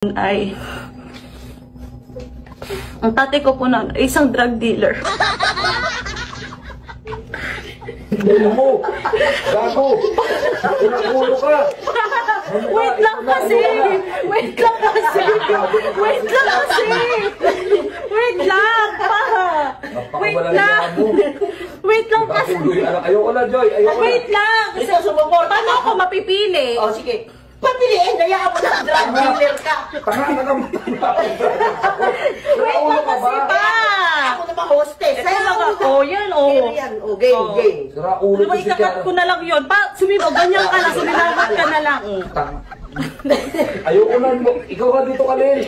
ay ang tatay ko po na isang drug dealer. Ulo mo! Gago! Ulo ka! Wait lang kasi! Wait lang kasi! Wait lang kasi! Wait lang! Pa! Wait lang! Wait lang kasi! Ayoko na, Joy! Ayoko na! Wait lang! Kasi paano ako mapipili? O, sige. Papiliin, kaya mo na drug dealer ka. Tanga ka naman! Wait lang kasi pa! Ako naman hostess. Ito lang ako. Yan, oh. Yan, o, game, game. Sira ulo ko si Ikakat ko na lang yun. Pa, ganyan ka lang. Sumilagat ka na lang. Tanga. Ayoko na. Ikaw ka dito, Kalil.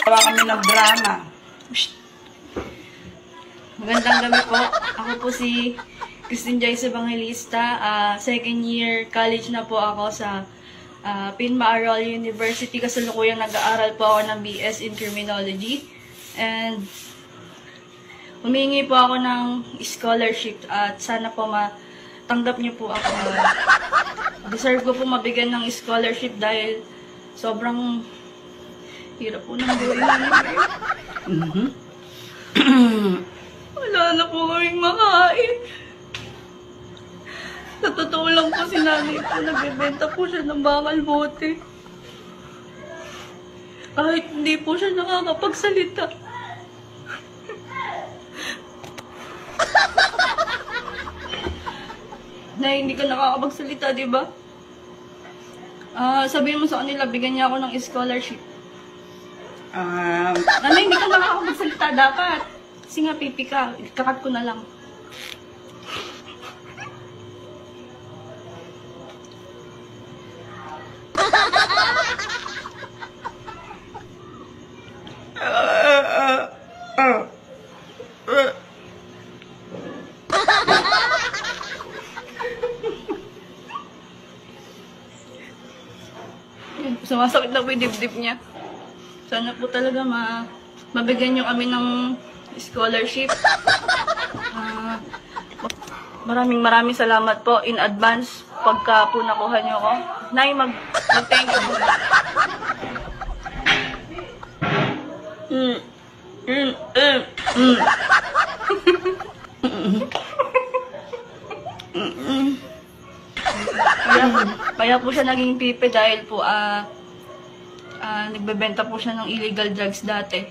Wala kami ng drama. Magandang gabi po. Ako po si Christine Joyce Evangelista. Second year college na po ako sa Pinmaaral University. Kasalukuyang nag-aaral po ako ng BS in Criminology. And humingi po ako ng scholarship at sana po matanggap niyo po ako. Deserve ko po mabigyan ng scholarship dahil sobrang hirap po ng buhay namin. Wala na po kaming makain. Sa totoo lang po si nanay po, nagbebenta po siya ng bakal bote. Kahit hindi po siya nakakapagsalita. Na hindi ka nakakapagsalita, di ba? Sabihin mo sa kanila, bigyan niya ako ng scholarship. Nanay, hindi ka nakakapagsalita dapat. Kasi nga, pipi ka. Kakat ko na lang. Sumasakit na po yung dibdib niya. Sana po talaga mabigyan niyo kami ng scholarship. Maraming salamat po in advance pagka po nakuha niyo ko. Nay, mag-thank you po. Kaya po siya naging pipi dahil po nagbebenta po siya ng illegal drugs dati.